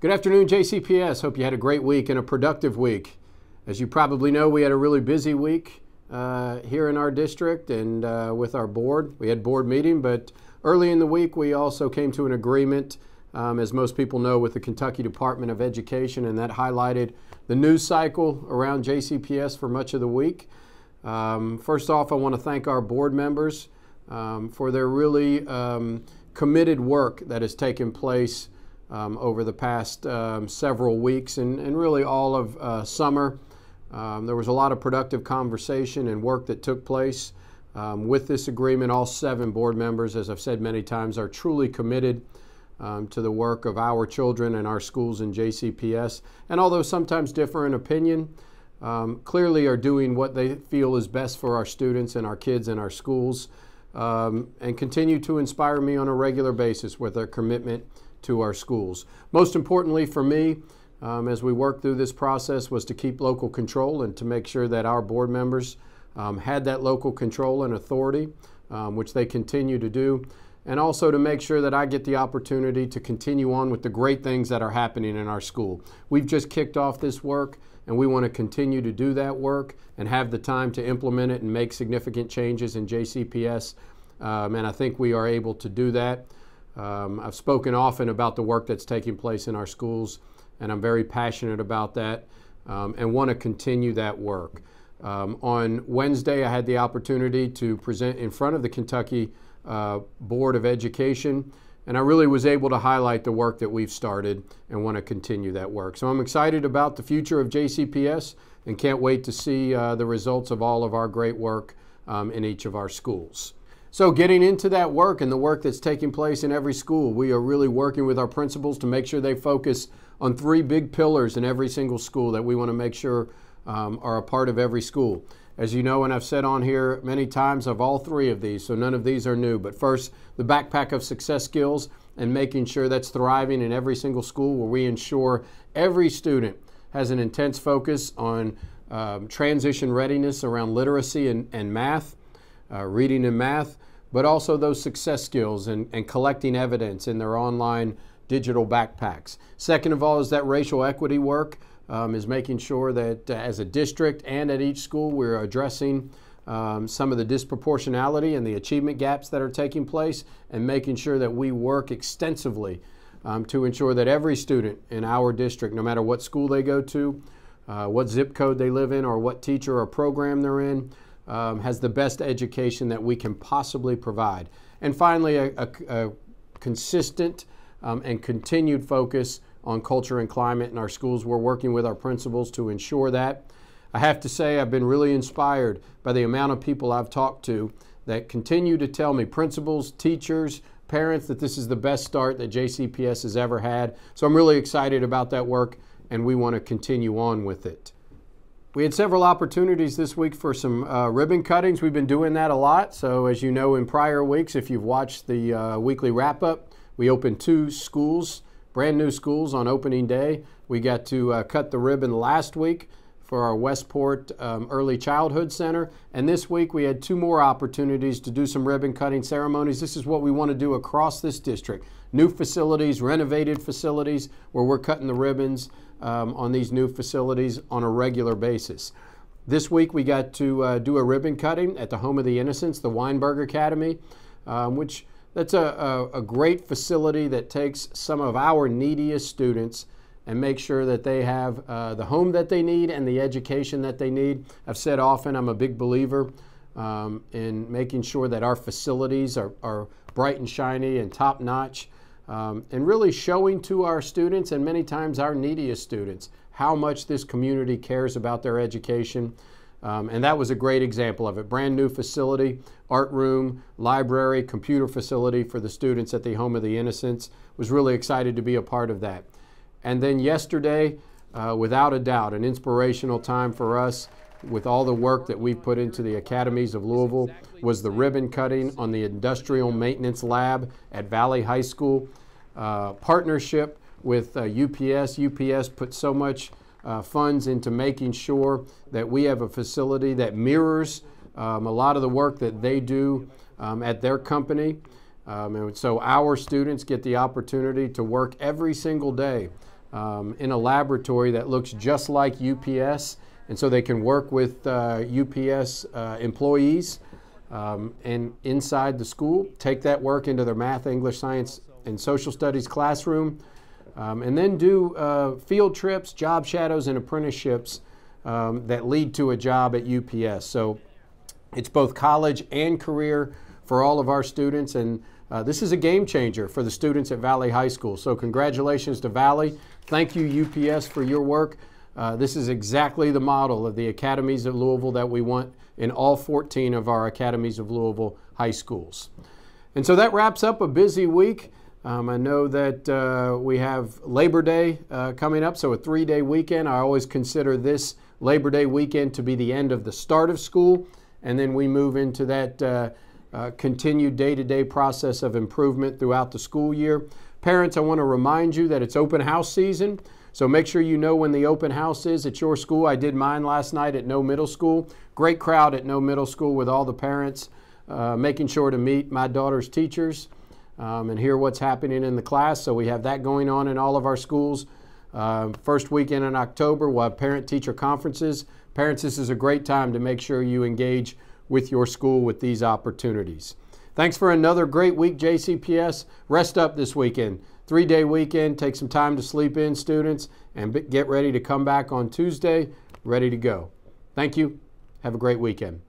Good afternoon, JCPS. Hope you had a great week and a productive week. As you probably know, we had a really busy week here in our district and with our board. We had board meeting, but early in the week we also came to an agreement, as most people know, with the Kentucky Department of Education, and that highlighted the news cycle around JCPS for much of the week. First off, I want to thank our board members for their really committed work that has taken place over the past several weeks and really all of summer. There was a lot of productive conversation and work that took place with this agreement. All 7 board members, as I've said many times, are truly committed to the work of our children and our schools in JCPS. And although sometimes differ in opinion, clearly are doing what they feel is best for our students and our kids and our schools, and continue to inspire me on a regular basis with their commitment to our schools. Most importantly for me, as we worked through this process, was to keep local control and to make sure that our board members had that local control and authority, which they continue to do, and also to make sure that I get the opportunity to continue on with the great things that are happening in our school. We've just kicked off this work, and we want to continue to do that work and have the time to implement it and make significant changes in JCPS, and I think we are able to do that. I've spoken often about the work that's taking place in our schools, and I'm very passionate about that and want to continue that work. On Wednesday, I had the opportunity to present in front of the Kentucky Board of Education, and I really was able to highlight the work that we've started and want to continue that work. So I'm excited about the future of JCPS and can't wait to see the results of all of our great work in each of our schools. So getting into that work and the work that's taking place in every school, we are really working with our principals to make sure they focus on 3 big pillars in every single school that we want to make sure are a part of every school. As you know, and I've said on here many times, of all 3 of these, so none of these are new. But first, the backpack of success skills and making sure that's thriving in every single school, where we ensure every student has an intense focus on transition readiness around literacy and math, reading and math, but also those success skills and collecting evidence in their online digital backpacks. Second of all is that racial equity work, is making sure that as a district and at each school we're addressing some of the disproportionality and the achievement gaps that are taking place, and making sure that we work extensively to ensure that every student in our district, no matter what school they go to, what zip code they live in, or what teacher or program they're in, has the best education that we can possibly provide. And finally, a consistent and continued focus on culture and climate in our schools. We're working with our principals to ensure that. I have to say I've been really inspired by the amount of people I've talked to that continue to tell me, principals, teachers, parents, that this is the best start that JCPS has ever had. So I'm really excited about that work, and we want to continue on with it. We had several opportunities this week for some ribbon cuttings. We've been doing that a lot. So as you know, in prior weeks, if you've watched the weekly wrap-up, we opened 2 schools, brand new schools on opening day. We got to cut the ribbon last week for our Westport Early Childhood Center. And this week we had 2 more opportunities to do some ribbon cutting ceremonies. This is what we want to do across this district. New facilities, renovated facilities, where we're cutting the ribbons on these new facilities on a regular basis. This week we got to do a ribbon cutting at the Home of the Innocents, the Weinberg Academy, which that's a great facility that takes some of our neediest students and make sure that they have the home that they need and the education that they need. I've said often I'm a big believer in making sure that our facilities are bright and shiny and top-notch, and really showing to our students, and many times our neediest students, how much this community cares about their education. And that was a great example of it. Brand new facility, art room, library, computer facility for the students at the Home of the Innocents. Was really excited to be a part of that. And then yesterday, without a doubt, an inspirational time for us with all the work that we've put into the academies of Louisville, was the ribbon cutting on the Industrial Maintenance Lab at Valley High School. Partnership with UPS. UPS put so much funds into making sure that we have a facility that mirrors a lot of the work that they do at their company. And so our students get the opportunity to work every single day in a laboratory that looks just like UPS, and so they can work with UPS employees and inside the school, take that work into their math, English, science, and social studies classroom, and then do field trips, job shadows, and apprenticeships that lead to a job at UPS. So it's both college and career for all of our students, and this is a game changer for the students at Valley High School. So congratulations to Valley. Thank you, UPS, for your work. This is exactly the model of the academies of Louisville that we want in all 14 of our academies of Louisville high schools. And so that wraps up a busy week. I know that we have Labor Day coming up, so a 3-day weekend. I always consider this Labor Day weekend to be the end of the start of school, and then we move into that continued day-to-day process of improvement throughout the school year. Parents, I want to remind you that it's open house season, so make sure you know when the open house is at your school. I did mine last night at No Middle School. Great crowd at No Middle School with all the parents making sure to meet my daughter's teachers and hear what's happening in the class. So we have that going on in all of our schools. First weekend in October, we'll have parent-teacher conferences. Parents, this is a great time to make sure you engage with your school with these opportunities. Thanks for another great week, JCPS. Rest up this weekend. 3-day weekend. Take some time to sleep in, students, and get ready to come back on Tuesday, ready to go. Thank you. Have a great weekend.